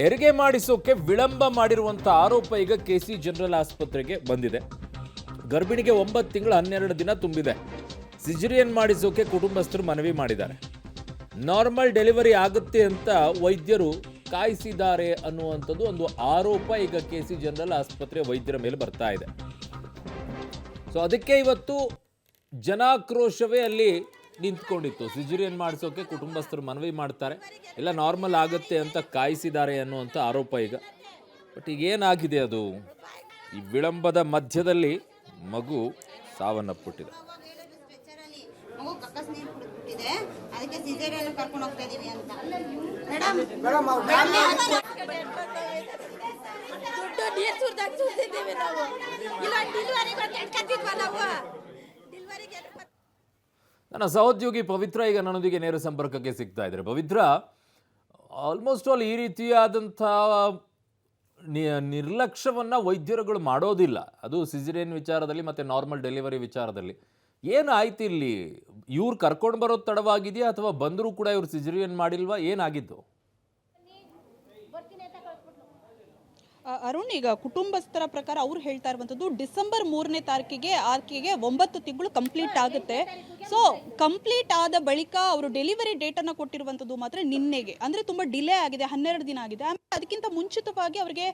ಹೆರಿಗೆ ಮಾಡಿಸೋಕೆ ವಿಳಂಬ ಮಾಡಿರುವಂಥ ಆರೋಪ ಈಗ ಕೆಸಿ ಜನರಲ್ ಆಸ್ಪತ್ರೆಗೆ ಬಂದಿದೆ. ಗರ್ಭಿಣಿಗೆ 9 ತಿಂಗಳು 12 ದಿನ ತುಂಬಿದೆ. ಸಿಜರಿಯನ್ ಮಾಡಿಸೋಕೆ ಕುಟುಂಬಸ್ಥರು ಮನವಿ ಮಾಡಿದ್ದಾರೆ. ನಾರ್ಮಲ್ ಡೆಲಿವರಿ ಆಗುತ್ತೆ ಅಂತ ವೈದ್ಯರು ಕಾಯಿಸಿದ್ದಾರೆ ಅನ್ನುವಂಥದ್ದು ಒಂದು ಆರೋಪ ಈಗ ಕೆಸಿ ಜನರಲ್ ಆಸ್ಪತ್ರೆ ವೈದ್ಯರ ಮೇಲೆ ಬರ್ತಾ ಇದೆ. ಸೊ ಅದಕ್ಕೆ ಇವತ್ತು ಜನಾಕ್ರೋಶವೇ ಅಲ್ಲಿ ನಿಂತ್ಕೊಂಡಿತ್ತು. ಸಿಜರಿಯನ್ ಮಾಡಿಸೋಕೆ ಕುಟುಂಬಸ್ಥರು ಮನವಿ ಮಾಡ್ತಾರೆ, ಎಲ್ಲ ನಾರ್ಮಲ್ ಆಗುತ್ತೆ ಅಂತ ಕಾಯಿಸಿದ್ದಾರೆ ಅನ್ನುವಂಥ ಆರೋಪ ಈಗ. ಬಟ್ ಈಗ ಏನಾಗಿದೆ, ಅದು ಈ ವಿಳಂಬದ ಮಧ್ಯದಲ್ಲಿ ಮಗು ಸಾವನ್ನಪ್ಪಿಟ್ಟಿದೆ. ನನ್ನ ಸಹೋದ್ಯೋಗಿ ಪವಿತ್ರ ಈಗ ನನ್ನೊಂದಿಗೆ ನೇರ ಸಂಪರ್ಕಕ್ಕೆ ಸಿಗ್ತಾ ಇದ್ದಾರೆ. ಪವಿತ್ರ, ಆಲ್ಮೋಸ್ಟ್ ಆಲ್ ಈ ರೀತಿಯಾದಂಥ ನಿರ್ಲಕ್ಷ್ಯವನ್ನು ವೈದ್ಯರುಗಳು ಮಾಡೋದಿಲ್ಲ, ಅದು ಸಿಜರಿಯನ್ ವಿಚಾರದಲ್ಲಿ ಮತ್ತು ನಾರ್ಮಲ್ ಡೆಲಿವರಿ ವಿಚಾರದಲ್ಲಿ. ಏನಾಯ್ತು ಇಲ್ಲಿ? ಇವ್ರು ಕರ್ಕೊಂಡು ಬರೋದು ತಡವಾಗಿದೆಯಾ ಅಥವಾ ಬಂದರೂ ಕೂಡ ಇವ್ರು ಸಿಜರಿಯನ್ ಮಾಡಿಲ್ವಾ? ಏನಾಗಿದ್ದು? ಅರುಣ್, ಈಗ ಕುಟುಂಬಸ್ಥರ ಪ್ರಕಾರ ಅವ್ರು ಹೇಳ್ತಾ ಇರುವಂಥದ್ದು ಡಿಸೆಂಬರ್ 3ನೇ ತಾರೀಕಿಗೆ ಆಕೆಗೆ 9 ತಿಂಗಳು ಕಂಪ್ಲೀಟ್ ಆಗುತ್ತೆ. ಸೊ ಕಂಪ್ಲೀಟ್ ಆದ ಬಳಿಕ ಅವರು ಡೆಲಿವರಿ ಡೇಟನ್ನು ಕೊಟ್ಟಿರುವಂಥದ್ದು ಮಾತ್ರ ನಿನ್ನೆಗೆ, ಅಂದರೆ ತುಂಬ ಡಿಲೇ ಆಗಿದೆ, 12 ದಿನ ಆಗಿದೆ. ಅದಕ್ಕಿಂತ ಮುಂಚಿತವಾಗಿ ಅವರಿಗೆ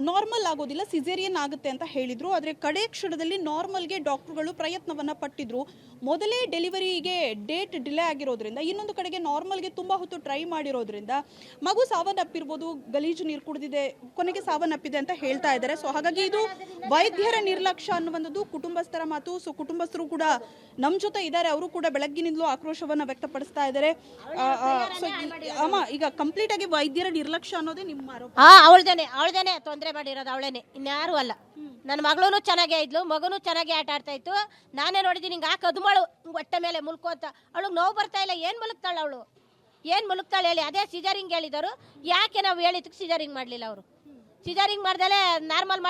ನಾರ್ಮಲ್ ಆಗೋದಿಲ್ಲ, ಸಿಸೇರಿಯನ್ ಆಗುತ್ತೆ ಅಂತ ಹೇಳಿದರು. ಆದರೆ ಕಡೆ ಕ್ಷಣದಲ್ಲಿ ನಾರ್ಮಲ್ಗೆ ಡಾಕ್ಟರ್ಗಳು ಪ್ರಯತ್ನವನ್ನು ಪಟ್ಟಿದ್ರು. ಮೊದಲೇ ಡೆಲಿವರಿಗೆ ಡೇಟ್ ಡಿಲೇ ಆಗಿರೋದ್ರಿಂದ, ಇನ್ನೊಂದು ಕಡೆಗೆ ನಾರ್ಮಲ್ಗೆ ತುಂಬ ಹೊತ್ತು ಟ್ರೈ ಮಾಡಿರೋದ್ರಿಂದ ಮಗು ಸಾವನ್ನಪ್ಪಿರ್ಬೋದು, ಗಲೀಜು ನೀರು ಕುಡಿದಿದೆ, ಕೊನೆಗೆ ಸಾವನ್ನಪ್ಪಿದೆ ಅಂತ ಹೇಳ್ತಾ ಇದ್ದಾರೆ. ಸೊ ಹಾಗಾಗಿ ಇದು ವೈದ್ಯರ ನಿರ್ಲಕ್ಷ್ಯ ಅನ್ನುವಂಥದ್ದು ಕುಟುಂಬಸ್ಥರ ಮಾತು. ಸೊ ಕುಟುಂಬಸ್ಥರು ಕೂಡ ನಮ್ಮ ಜೊತೆ ಇದ್ದಾರೆ, ಅವರು ಕೂಡ ಬೆಳಗ್ಗಿನಿಂದಲೂ ಆಕ್ರೋಶವನ್ನ ವ್ಯಕ್ತಪಡಿಸ್ತಾ ಇದ್ದಾರೆ. ಅಮ್ಮ, ಈಗ ಕಂಪ್ಲೀಟ್ ಆಗಿ ವೈದ್ಯರ ನಿರ್ಲಕ್ಷ್ಯ ಅನ್ನೋದೇ ನಿಮ್ಮ ಆರೋಪ? ಅವಳದೇನೆ ತೊಂದರೆ ಮಾಡಿರೋದು, ಅವಳೇನೆ, ಇನ್ಯಾರು ಅಲ್ಲ. ನನ್ನ ಮಗಳೂ ಚೆನ್ನಾಗೇ ಇದ್ಲು, ಮಗನೂ ಚೆನ್ನಾಗಿ ಆಟ ಆಡ್ತಾ ಇತ್ತು. ನಾನೇ ನೋಡಿದ್ದೀನಿ, ಹಿಂಗೆ ಕದುಮಳು ಹೊಟ್ಟೆ ಮೇಲೆ ಮುಲ್ಕು ಅಂತ. ಅವಳಿಗೆ ನೋವು ಬರ್ತಾ ಇಲ್ಲ, ಏನು ಮುಲುಕ್ತಾಳೆ ಅವಳು? ಏನು ಮುಲುಕ್ತಾಳೆ ಹೇಳಿ? ಅದೇ ಸಿಜರಿಂಗ್ ಹೇಳಿದರು, ಯಾಕೆ ನಾವು ಹೇಳಿದ್ದಕ್ಕೆ ಸಿಜರಿಂಗ್ ಮಾಡಲಿಲ್ಲ ಅವರು? ಸಿಜರಿಂಗ್ ಮಾಡ್ದಲೇ ನಾರ್ಮಲ್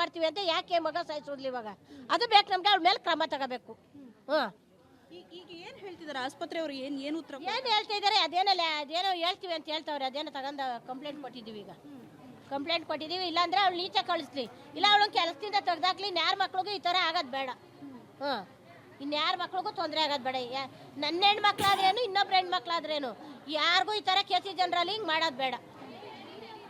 ಮಾಡ್ತೀವಿ ಅಂತ ಯಾಕೆ ಮಗ ಸಾಯಿಸೋದ್ಲಿ ಇವಾಗ? ಅದು ಬೇಕು ನಮ್ಗೆ, ಅವ್ಳ ಮೇಲೆ ಕ್ರಮ ತಗೋಬೇಕು. ಈಗ ಏನು ಹೇಳ್ತಿದ್ದಾರೆ ಆಸ್ಪತ್ರೆಯವರು? ಏನು ಉತ್ತರ ಏನು ಹೇಳ್ತಾ ಇದ್ದಾರೆ? ಅದೇನೋ ಹೇಳ್ತೀವಿ ಅಂತ ಹೇಳ್ತಾವ್ರೆ. ಅದೇನೋ ತಗೊಂಡು ಕಂಪ್ಲೇಂಟ್ ಕೊಟ್ಟಿದ್ದೀವಿ. ಈಗ ಕಂಪ್ಲೇಂಟ್ ಕೊಟ್ಟಿದ್ದೀವಿ. ಇಲ್ಲಾಂದ್ರೆ ಅವಳು ನೀಚೆ ಕಳಿಸ್ಲಿ, ಇಲ್ಲ ಅವಳು ಕೆಲಸದಿಂದ ತೆಗ್ದಾಕ್ಲಿ. ಇನ್ಯಾರ ಮಕ್ಳಿಗೂ ಈ ಥರ ಆಗೋದು ಬೇಡ. ಇನ್ಯಾರ ಮಕ್ಳಿಗೂ ತೊಂದರೆ ಆಗೋದು ಬೇಡ. ನನ್ನ ಹೆಣ್ಮಕ್ಳಾದ್ರೇನು, ಇನ್ನೊಬ್ರು ಹೆಣ್ಮಕ್ಳಾದ್ರೇನು, ಯಾರಿಗೂ ಈ ಥರ ಕೆಸಿ ಜನರಲ್ಲಿ ಹಿಂಗೆ ಮಾಡೋದು ಬೇಡ.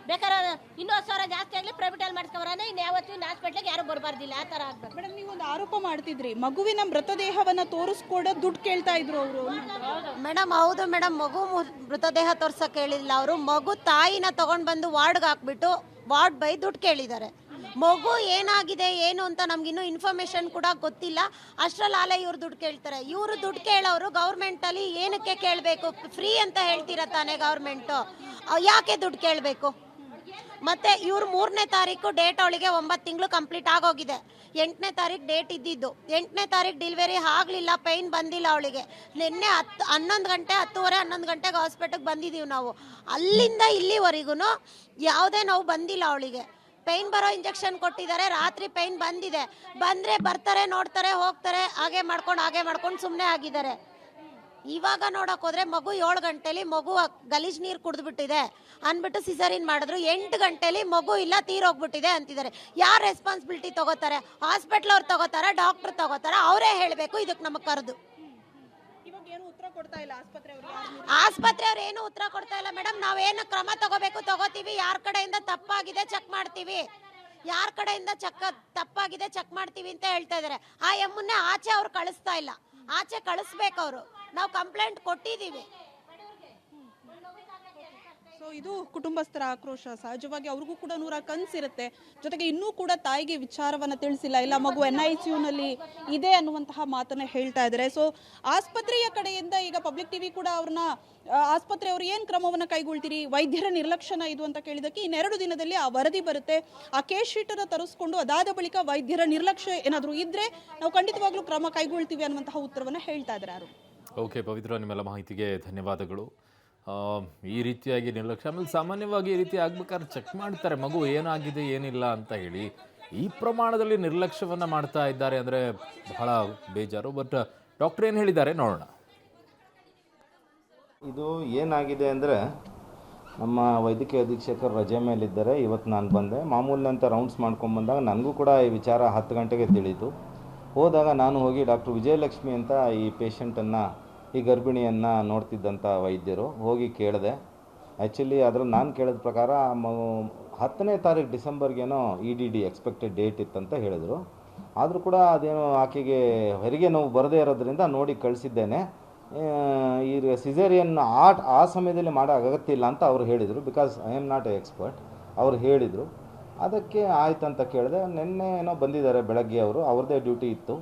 ಬೇಕಾದ್ರೆ 2,000 ಜಾಸ್ತಿ ಆಗಲಿ, ಪ್ರೈವೇಟಲ್ಲಿ ಮಾಡಿಸ್ಕೊಬರೋಣ. ಇನ್ನು ಯಾವತ್ತೂ ಹಾಸ್ಪಿಟ್ಲಿಗೆ ಯಾರು ಬರಬಾರ್ದಿಲ್ಲ, ಆ ಥರ ಆಗ್ಬೇಕು. ಮೇಡಮ್, ನೀವು ಒಂದು ಆರೋಪ ಮಾಡ್ತಿದ್ರಿ, ಮಗುವಿನ ಮೃತದೇಹವನ್ನು ತೋರಿಸ್ಕೊಡ ದುಡ್ಡು ಕೇಳ್ತಾ ಇದ್ರು ಅವರು. ಮೇಡಮ್, ಹೌದು ಮೇಡಮ್, ಮಗು ಮೃತದೇಹ ತೋರ್ಸಕ್ಕೆ ಹೇಳಿಲ್ಲ ಅವರು. ಮಗು ತಾಯಿನ ತಗೊಂಡು ಬಂದು ವಾರ್ಡ್ಗೆ ಹಾಕ್ಬಿಟ್ಟು ವಾರ್ಡ್ ಬೈ ದುಡ್ಡು ಕೇಳಿದ್ದಾರೆ. ಮಗು ಏನಾಗಿದೆ ಏನು ಅಂತ ನಮ್ಗಿನ್ನೂ ಇನ್ಫಾರ್ಮೇಶನ್ ಕೂಡ ಗೊತ್ತಿಲ್ಲ. ಅಷ್ಟರಲ್ಲಿ ಇವ್ರು ದುಡ್ಡು ಕೇಳ್ತಾರೆ. ಇವರು ದುಡ್ಡು ಕೇಳೋರು ಗೌರ್ಮೆಂಟಲ್ಲಿ ಏನಕ್ಕೆ ಕೇಳಬೇಕು? ಫ್ರೀ ಅಂತ ಹೇಳ್ತೀರ ತಾನೇ ಗೌರ್ಮೆಂಟು, ಯಾಕೆ ದುಡ್ಡು ಕೇಳಬೇಕು? ಮತ್ತೆ ಇವ್ರು 3ನೇ ತಾರೀಕು ಡೇಟ್, ಅವಳಿಗೆ 9 ತಿಂಗಳು ಕಂಪ್ಲೀಟ್ ಆಗೋಗಿದೆ. 8ನೇ ತಾರೀಕು ಡೇಟ್ ಇದ್ದಿದ್ದು. 8ನೇ ತಾರೀಕು ಡೆಲಿವರಿ ಆಗಲಿಲ್ಲ, ಪೈನ್ ಬಂದಿಲ್ಲ ಅವಳಿಗೆ. ನಿನ್ನೆ 11 ಗಂಟೆ 10:30 11 ಗಂಟೆಗೆ ಹಾಸ್ಪಿಟಲ್ಗೆ ಬಂದಿದ್ದೀವಿ ನಾವು. ಅಲ್ಲಿಂದ ಇಲ್ಲಿವರೆಗೂ ಯಾವುದೇ ನೋವು ಬಂದಿಲ್ಲ ಅವಳಿಗೆ. ಪೈನ್ ಬರೋ ಇಂಜೆಕ್ಷನ್ ಕೊಟ್ಟಿದ್ದಾರೆ, ರಾತ್ರಿ ಪೈನ್ ಬಂದಿದೆ. ಬಂದರೆ ಬರ್ತಾರೆ, ನೋಡ್ತಾರೆ, ಹೋಗ್ತಾರೆ, ಹಾಗೆ ಮಾಡ್ಕೊಂಡು ಸುಮ್ಮನೆ ಆಗಿದ್ದಾರೆ. ಇವಾಗ ನೋಡಕ್ ಹೋದ್ರೆ ಮಗು 7 ಗಂಟೆಲಿ ಮಗು ಗಲೀಜ್ ನೀರು ಕುಡಿದ್ಬಿಟ್ಟಿದೆ ಅಂದ್ಬಿಟ್ಟು ಸಿಸರಿನ್ ಮಾಡಿದ್ರು. 8 ಗಂಟೆಲಿ ಮಗು ಇಲ್ಲ, ತೀರೋಗ್ಬಿಟ್ಟಿದೆ ಅಂತಿದ್ದಾರೆ. ಯಾರು ರೆಸ್ಪಾನ್ಸಿಬಿಲಿಟಿ ತಗೋತಾರೆ? ಹಾಸ್ಪಿಟ್ಲ್ ಅವ್ರು ತಗೋತಾರ, ಡಾಕ್ಟರ್ ತಗೋತಾರ? ಅವರೇ ಹೇಳಬೇಕು ಇದಕ್ಕೆ ನಮಗೆ ಕರೆದು. ಆಸ್ಪತ್ರೆಯವ್ರು ಏನು ಉತ್ತರ ಕೊಡ್ತಾ ಇಲ್ಲ ಮೇಡಮ್. ನಾವೇನು ಕ್ರಮ ತಗೋತೀವಿ, ಯಾರ ಕಡೆಯಿಂದ ತಪ್ಪಾಗಿದೆ ಚೆಕ್ ಮಾಡ್ತೀವಿ, ಯಾರ ಕಡೆಯಿಂದ ತಪ್ಪಾಗಿದೆ ಚೆಕ್ ಮಾಡ್ತೀವಿ ಅಂತ ಹೇಳ್ತಾ ಇದಾರೆ. ಆ ಎಮ್ಮನ್ನೇ ಆಚೆ ಅವ್ರು ಕಳಿಸ್ತಾ ಇಲ್ಲ, ಆಚೆ ಕಳಿಸ್ಬೇಕು ಅವರು. ನಾವು ಕಂಪ್ಲೇಂಟ್ ಕೊಟ್ಟಿದ್ದೀವಿ. ಸೊ ಇದು ಕುಟುಂಬಸ್ಥರ ಆಕ್ರೋಶ. ಸಹಜವಾಗಿ ಅವ್ರಿಗೂ ಕೂಡ 100 ಕನಸಿರುತ್ತೆ. ಜೊತೆಗೆ ಇನ್ನೂ ಕೂಡ ತಾಯಿಗೆ ವಿಚಾರವನ್ನು ತಿಳಿಸಿಲ್ಲ, ಇಲ್ಲ ಮಗು NICUನಲ್ಲಿ ಇದೆ ಅನ್ನುವಂತಹ ಮಾತನ್ನ ಹೇಳ್ತಾ ಇದ್ದಾರೆ. ಸೊ ಆಸ್ಪತ್ರೆಯ ಕಡೆಯಿಂದ ಈಗ ಪಬ್ಲಿಕ್ ಟಿವಿ ಕೂಡ ಅವ್ರನ್ನ, ಆಸ್ಪತ್ರೆಯವರು ಏನು ಕ್ರಮವನ್ನು ಕೈಗೊಳ್ತೀರಿ, ವೈದ್ಯರ ನಿರ್ಲಕ್ಷ್ಯನ ಇದು ಅಂತ ಕೇಳಿದಕ್ಕೆ, ಇನ್ನೆರಡು ದಿನದಲ್ಲಿ ಆ ವರದಿ ಬರುತ್ತೆ, ಆ ಕೇಸ್ ಶೀಟನ್ನು ತರಿಸ್ಕೊಂಡು ಅದಾದ ಬಳಿಕ ವೈದ್ಯರ ನಿರ್ಲಕ್ಷ್ಯ ಏನಾದರೂ ಇದ್ರೆ ನಾವು ಖಂಡಿತವಾಗ್ಲೂ ಕ್ರಮ ಕೈಗೊಳ್ತೀವಿ ಅನ್ನುವಂತಹ ಉತ್ತರವನ್ನು ಹೇಳ್ತಾ ಇದ್ದಾರೆ ಅವರು. ಓಕೆ ಪವಿತ್ರ, ನಿಮ್ಮೆಲ್ಲ ಮಾಹಿತಿಗೆ ಧನ್ಯವಾದಗಳು. ಈ ರೀತಿಯಾಗಿ ನಿರ್ಲಕ್ಷ್ಯ, ಆಮೇಲೆ ಸಾಮಾನ್ಯವಾಗಿ ಈ ರೀತಿ ಆಗ್ಬೇಕಾದ್ರೆ ಚೆಕ್ ಮಾಡ್ತಾರೆ ಮಗು ಏನಾಗಿದೆ ಏನಿಲ್ಲ ಅಂತ ಹೇಳಿ. ಈ ಪ್ರಮಾಣದಲ್ಲಿ ನಿರ್ಲಕ್ಷ್ಯವನ್ನು ಮಾಡ್ತಾ ಇದ್ದಾರೆ ಅಂದರೆ ಬಹಳ ಬೇಜಾರು. ಬಟ್ ಡಾಕ್ಟರ್ ಏನು ಹೇಳಿದ್ದಾರೆ ನೋಡೋಣ. ಇದು ಏನಾಗಿದೆ ಅಂದರೆ ನಮ್ಮ ವೈದ್ಯಕೀಯ ಅಧೀಕ್ಷಕರು ರಜೆ ಮೇಲಿದ್ದಾರೆ. ಇವತ್ತು ನಾನು ಬಂದೆ. ಮಾಮೂಲಿನಂತೆ ರೌಂಡ್ಸ್ ಮಾಡ್ಕೊಂಡ್ಬಂದಾಗ ನನಗೂ ಕೂಡ ಈ ವಿಚಾರ 10 ಗಂಟೆಗೆ ತಿಳಿಯಿತು. ಹೋದಾಗ ನಾನು ಹೋಗಿ ಡಾಕ್ಟರ್ ವಿಜಯಲಕ್ಷ್ಮಿ ಅಂತ ಈ ಪೇಷಂಟನ್ನು, ಈ ಗರ್ಭಿಣಿಯನ್ನು ನೋಡ್ತಿದ್ದಂಥ ವೈದ್ಯರು, ಹೋಗಿ ಕೇಳಿದೆ. ಆ್ಯಕ್ಚುಲಿ ಅದ್ರಲ್ಲಿ ನಾನು ಕೇಳಿದ ಪ್ರಕಾರ 10ನೇ ತಾರೀಕು ಡಿಸೆಂಬರ್ಗೇನೋ EDD ಎಕ್ಸ್ಪೆಕ್ಟೆಡ್ ಡೇಟ್ ಇತ್ತಂತ ಹೇಳಿದರು. ಆದರೂ ಕೂಡ ಅದೇನೋ ಆಕೆಗೆ ಹೆರಿಗೆ ನೋವು ಬರದೇ ಇರೋದ್ರಿಂದ ನೋಡಿ ಕಳಿಸಿದ್ದೇನೆ. ಈ ಸಿಸೇರಿಯನ್ ಆ ಸಮಯದಲ್ಲಿ ಮಾಡೋ ಅಗತ್ಯ ಇಲ್ಲ ಅಂತ ಅವ್ರು ಹೇಳಿದರು. Because I am not A expert. ಅವ್ರು ಹೇಳಿದರು. ಅದಕ್ಕೆ ಆಯ್ತಂತ ಕೇಳಿದೆ. ನಿನ್ನೆ ಏನೋ ಬಂದಿದ್ದಾರೆ ಬೆಳಗ್ಗೆ, ಅವ್ರದ್ದೇ ಡ್ಯೂಟಿ ಇತ್ತು,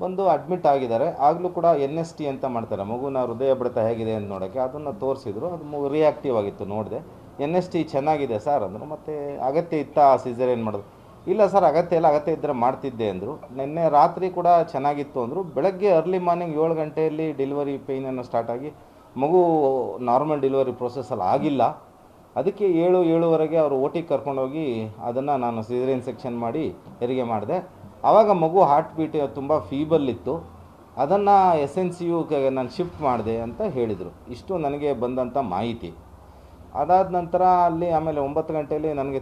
ಬಂದು ಅಡ್ಮಿಟ್ ಆಗಿದ್ದಾರೆ. ಆಗಲೂ ಕೂಡ NST ಅಂತ ಮಾಡ್ತಾರೆ, ಮಗುನ ಹೃದಯ ಬಡಿತ ಹೇಗಿದೆ ಅಂತ ನೋಡೋಕ್ಕೆ. ಅದನ್ನು ತೋರಿಸಿದ್ರು. ಅದು ರಿಯಾಕ್ಟಿವ್ ಆಗಿತ್ತು, ನೋಡಿದೆ. NST ಚೆನ್ನಾಗಿದೆ ಸರ್ ಅಂದರು. ಮತ್ತು ಅಗತ್ಯ ಇತ್ತಾ ಸಿಸೇರಿಯನ್ ಮಾಡೋದು? ಇಲ್ಲ ಸರ್, ಅಗತ್ಯ ಇಲ್ಲ, ಅಗತ್ಯ ಇದ್ದರೆ ಮಾಡ್ತಿದ್ದೆ ಅಂದರು. ನಿನ್ನೆ ರಾತ್ರಿ ಕೂಡ ಚೆನ್ನಾಗಿತ್ತು ಅಂದರು. ಬೆಳಗ್ಗೆ ಅರ್ಲಿ ಮಾರ್ನಿಂಗ್ 7 ಗಂಟೆಯಲ್ಲಿ ಡೆಲಿವರಿ ಪೇಯ್ನನ್ನು ಸ್ಟಾರ್ಟ್ ಆಗಿ ಮಗು ನಾರ್ಮಲ್ ಡೆಲಿವರಿ ಪ್ರೊಸೆಸ್ಸಲ್ಲಿ ಆಗಿಲ್ಲ. ಅದಕ್ಕೆ 7-7:30 ಅವರು OT ಕರ್ಕೊಂಡೋಗಿ ಅದನ್ನು ನಾನು ಸಿಸೇರಿಯನ್ ಸೆಕ್ಷನ್ ಮಾಡಿ ಹೆರಿಗೆ ಮಾಡಿದೆ. ಆವಾಗ ಮಗು ಹಾರ್ಟ್ ಬೀಟ್ ತುಂಬ ಫೀಬಲ್ಲಿತ್ತು. ಅದನ್ನು SNCUಗೆ ನಾನು ಶಿಫ್ಟ್ ಮಾಡಿದೆ ಅಂತ ಹೇಳಿದರು. ಇಷ್ಟು ನನಗೆ ಬಂದಂಥ ಮಾಹಿತಿ. ಅದಾದ ನಂತರ ಅಲ್ಲಿ ಆಮೇಲೆ 9 ಗಂಟೆಯಲ್ಲಿ ನನಗೆ